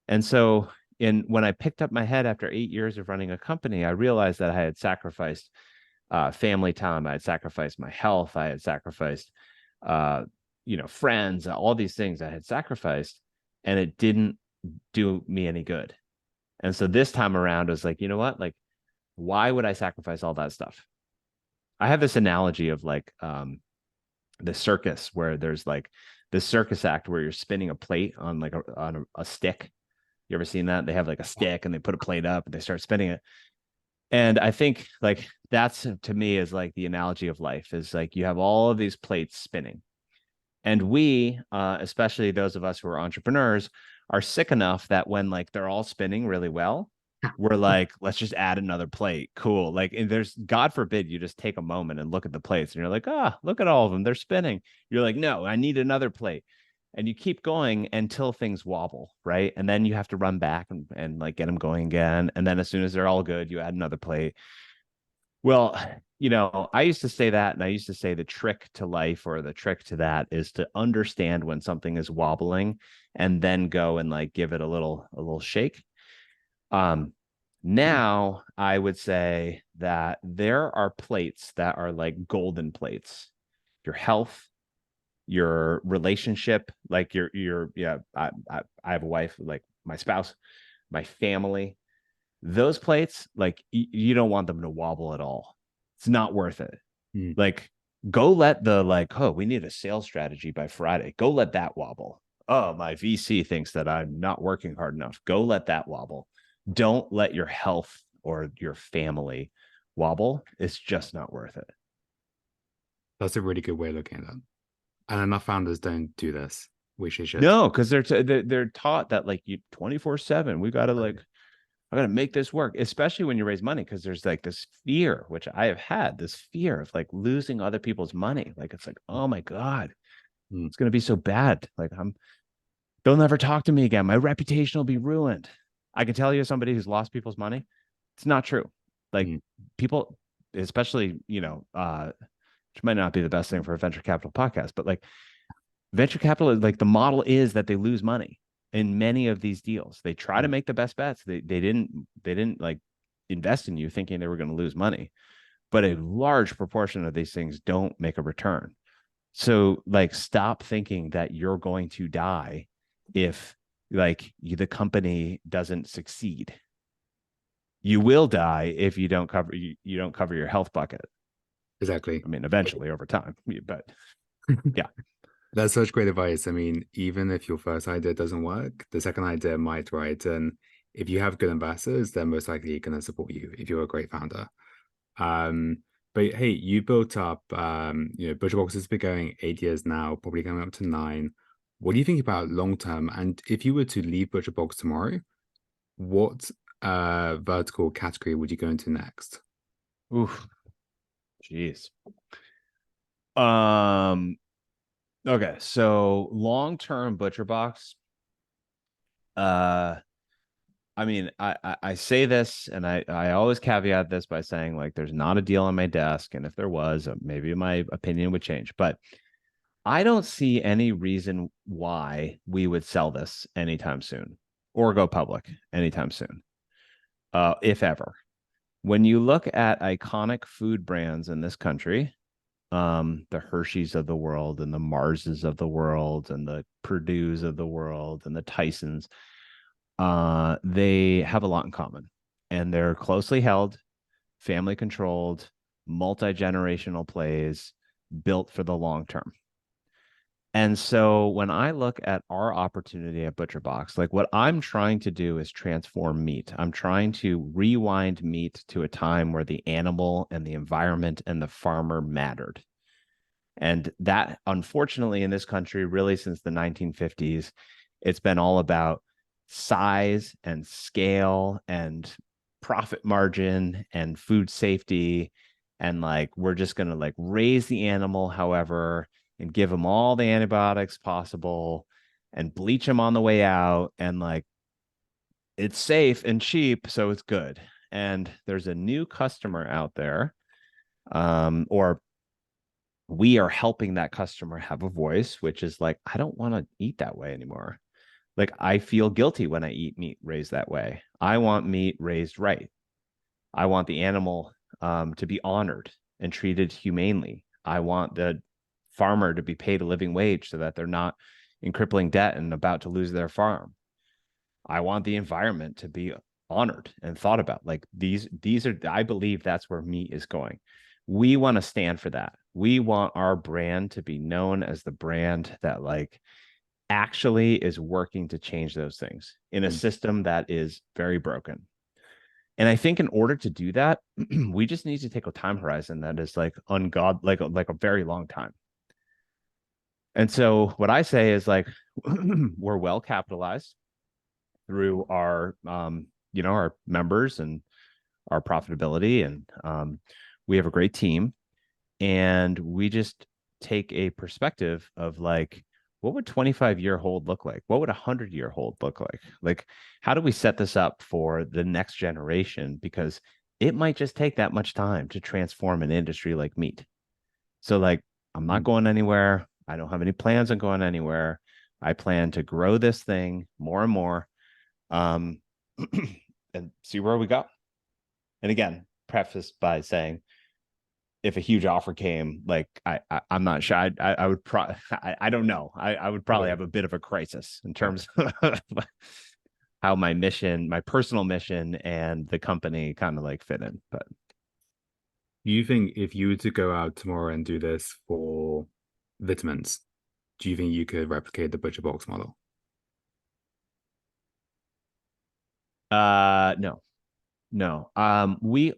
and so when I picked up my head after 8 years of running a company, I realized that I had sacrificed family time, I had sacrificed my health, I had sacrificed, uh, friends, all these things I had sacrificed, and it didn't do me any good. And so this time around, I was like, you know what? Like, why would I sacrifice all that stuff? I have this analogy of like the circus, where there's like this circus act where you're spinning a plate on like a stick. You ever seen that? They have like a stick and they put a plate up and they start spinning it. And I think like that's, to me, is like the analogy of life, is like you have all of these plates spinning. And we, especially those of us who are entrepreneurs, are sick enough that when like they're all spinning really well, we're like, let's just add another plate. Cool. Like, and there's, God forbid, you just take a moment and look at the plates and you're like, look at all of them. They're spinning. You're like, no, I need another plate. And you keep going until things wobble, right? And then you have to run back and like get them going again. And then as soon as they're all good, you add another plate. Well, I used to say that, and I used to say the trick to life, or the trick to that, is to understand when something is wobbling and then go and like give it a little shake. Um, Now I would say that there are plates that are like golden plates. Your health, your relationship, like yeah, I have a wife, like my spouse, my family, those plates, like you don't want them to wobble at all. It's not worth it. Hmm. Like, go let the like, oh, we need a sales strategy by Friday. Go let that wobble. Oh, my VC thinks that I'm not working hard enough. Go let that wobble. Don't let your health or your family wobble. It's just not worth it. That's a really good way of looking at that. And enough founders don't do this, which they should. No, because they're taught that like you 24/7. We gotta like, I gotta make this work, especially when you raise money, because there's like this fear, which I have had, this fear of like losing other people's money. Like, it's like, oh my God, Hmm. it's gonna be so bad. Like, they'll never talk to me again. My reputation will be ruined. I can tell you, as somebody who's lost people's money, it's not true. Like, Hmm. people, especially, which might not be the best thing for a venture capital podcast, but like venture capital, like the model is that they lose money in many of these deals. They try to Hmm. make the best bets. They didn't like invest in you thinking they were going to lose money, but a large proportion of these things don't make a return. So like, stop thinking that you're going to die if like the company doesn't succeed. You will die if you don't cover your health bucket. Exactly. I mean, eventually over time, but yeah. That's such great advice. I mean, even if your first idea doesn't work, the second idea might, right? And if you have good investors, they're most likely going to support you if you're a great founder. Um, but hey, you built up, ButcherBox has been going 8 years now, probably coming up to 9. What do you think about long term? And if you were to leave ButcherBox tomorrow, what vertical category would you go into next? Oof. Jeez. Um. Okay. So long-term ButcherBox. Uh. I mean, I say this, and I always caveat this by saying like, there's not a deal on my desk, and if there was, maybe my opinion would change. But I don't see any reason why we would sell this anytime soon, or go public anytime soon, if ever. When you look at iconic food brands in this country, the Hershey's of the world and the Marses of the world and the Purdue's of the world and the Tysons, they have a lot in common, and they're closely held, family controlled, multi-generational plays built for the long term. And so when I look at our opportunity at ButcherBox, like what I'm trying to do is transform meat. I'm trying to rewind meat to a time where the animal and the environment and the farmer mattered. And that, unfortunately, in this country, really since the 1950s, it's been all about size and scale and profit margin and food safety. And like, we're just going to like raise the animal, however, and give them all the antibiotics possible and bleach them on the way out. And like, it's safe and cheap, so it's good. And there's a new customer out there, or we are helping that customer have a voice, which is like, I don't want to eat that way anymore. Like, I feel guilty when I eat meat raised that way. I want meat raised right. I want the animal to be honored and treated humanely. I want the farmer to be paid a living wage so that they're not in crippling debt and about to lose their farm. I want the environment to be honored and thought about. Like these are, I believe that's where meat is going. We want to stand for that. We want our brand to be known as the brand that like actually is working to change those things in a Mm. system that is very broken. And I think in order to do that, we just need to take a time horizon that is like ungod, like a very long time. And so what I say is like, we're well capitalized through our, our members and our profitability. And we have a great team. And we just take a perspective of like, what would 25-year hold look like? What would a 100-year hold look like? Like, how do we set this up for the next generation? Because it might just take that much time to transform an industry like meat. So like, I'm not Mm. going anywhere. I don't have any plans on going anywhere. I plan to grow this thing more and more, um, and see where we go. And again, prefaced by saying, if a huge offer came, like I'm not sure. I would probably I don't know. I would probably Right. have a bit of a crisis in Yeah. terms of how my mission, my personal mission, and the company kind of like fit in. But You think if you were to go out tomorrow and do this for vitamins, do you think you could replicate the ButcherBox model? no, no. We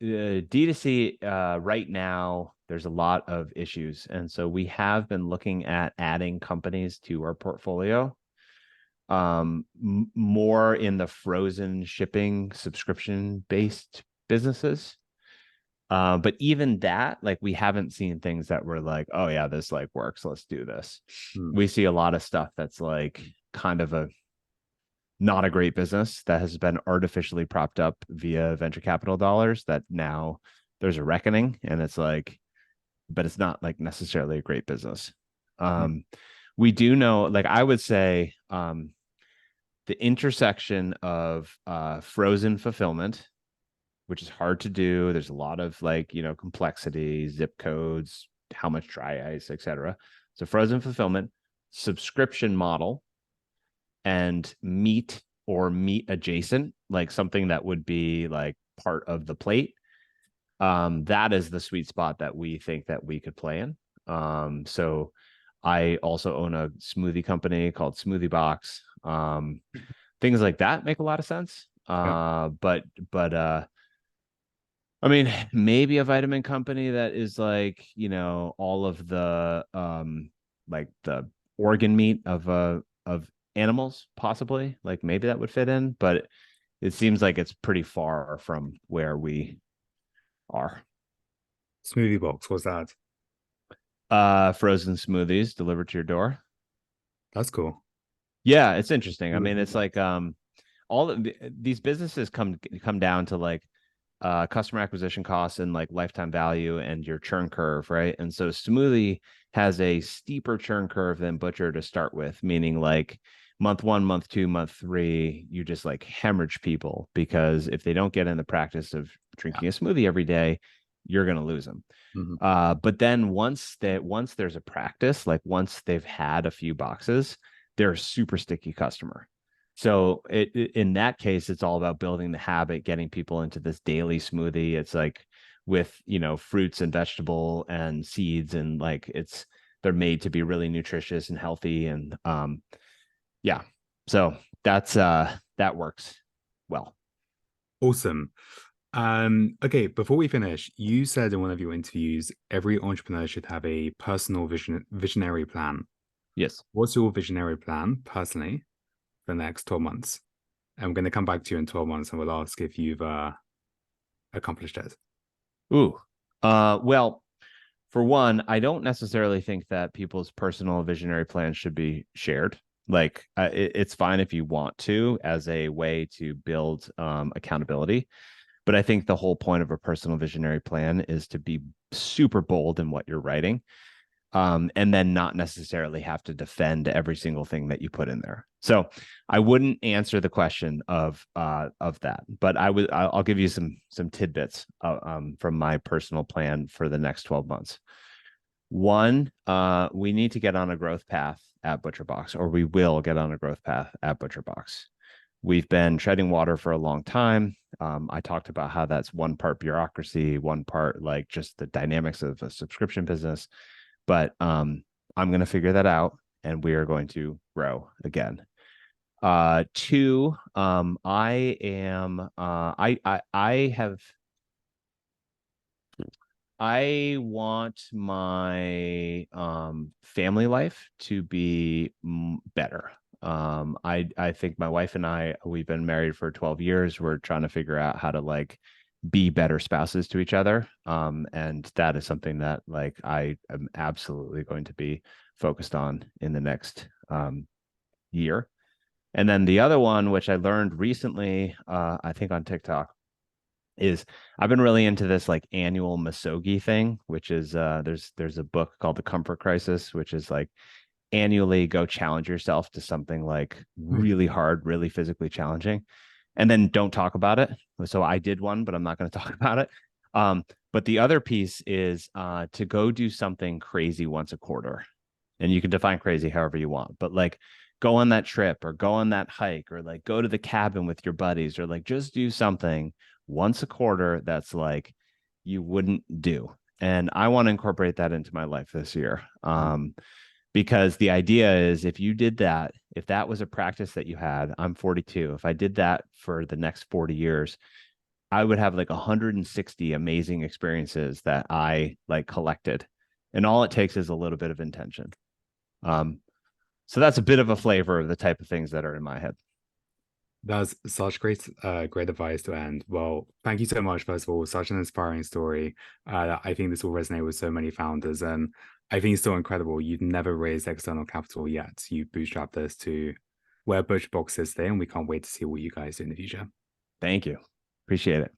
D2C right now, there's a lot of issues. And so we have been looking at adding companies to our portfolio, more in the frozen shipping subscription based businesses. But even that, like we haven't seen things that were like, oh yeah, this like works, let's do this. Hmm. We see a lot of stuff that's like kind of a not a great business that has been artificially propped up via venture capital dollars that now there's a reckoning, and it's like, but it's not like necessarily a great business. Hmm. um we do know, like I would say, the intersection of frozen fulfillment, which is hard to do. There's a lot of like, complexity, zip codes, how much dry ice, etc. So frozen fulfillment, subscription model, and meat or meat adjacent, like something that would be like part of the plate. That is the sweet spot that we think that we could play in. So I also own a smoothie company called Smoothie Box. Things like that make a lot of sense. Yeah. But I mean, maybe a vitamin company that is like, all of the like the organ meat of animals, possibly. Like maybe that would fit in, but it seems like it's pretty far from where we are. Smoothie box, what's that? Frozen smoothies delivered to your door. That's cool. Yeah, it's interesting. I mean, Smoothie it's box. like all of these businesses come down to like customer acquisition costs and like lifetime value and your churn curve, right? And so Smoothie has a steeper churn curve than Butcher to start with, meaning like month one, month two, month three, you just like hemorrhage people because if they don't get in the practice of Yeah. drinking a smoothie every day, you're going to lose them. Mhm. But then once there's a practice, like once they've had a few boxes, they're a super sticky customer. So in that case, it's all about building the habit, getting people into this daily smoothie. It's like with, fruits and vegetable and seeds, and like they're made to be really nutritious and healthy. And yeah, so that works well. Awesome. Okay, before we finish, you said in one of your interviews, every entrepreneur should have a personal visionary plan. Yes. What's your visionary plan personally for the next 12 months? I'm going to come back to you in 12 months and we'll ask if you've accomplished it. Ooh. Well, for one, I don't necessarily think that people's personal visionary plans should be shared. Like, it's fine if you want to, as a way to build accountability. But I think the whole point of a personal visionary plan is to be super bold in what you're writing, and then not necessarily have to defend every single thing that you put in there. So I wouldn't answer the question of that, but I'll give you some tidbits from my personal plan for the next 12 months. One, we need to get on a growth path at ButcherBox, or we will get on a growth path at ButcherBox. We've been treading water for a long time. I talked about how that's one part bureaucracy, one part like just the dynamics of a subscription business. But I'm going to figure that out, and we are going to grow again. Two, I am I have I want my family life to be better. I think my wife and we've been married for 12 years. We're trying to figure out how to like be better spouses to each other. And that is something that like I am absolutely going to be focused on in the next year. And then the other one, which I learned recently, I think on TikTok, is I've been really into this like annual Masogi thing, which is there's a book called The Comfort Crisis, which is like annually go challenge yourself to something like really hard, really physically challenging, and then don't talk about it. So I did one, but I'm not going to talk about it. But the other piece is to go do something crazy once a quarter, and you can define crazy however you want, but like go on that trip or go on that hike or like go to the cabin with your buddies or like just do something once a quarter that's like you wouldn't do. And I want to incorporate that into my life this year. Because the idea is if you did that, if that was a practice that you had, I'm 42. If I did that for the next 40 years, I would have like 160 amazing experiences that I like collected. And all it takes is a little bit of intention. Um, so that's a bit of a flavor of the type of things that are in my head. That's such great advice to end. Well, thank you so much, first of all. Such an inspiring story. I think this will resonate with so many founders. And I think it's so incredible. You've never raised external capital yet. You bootstrapped this to where ButcherBox is today, and we can't wait to see what you guys do in the future. Thank you. Appreciate it.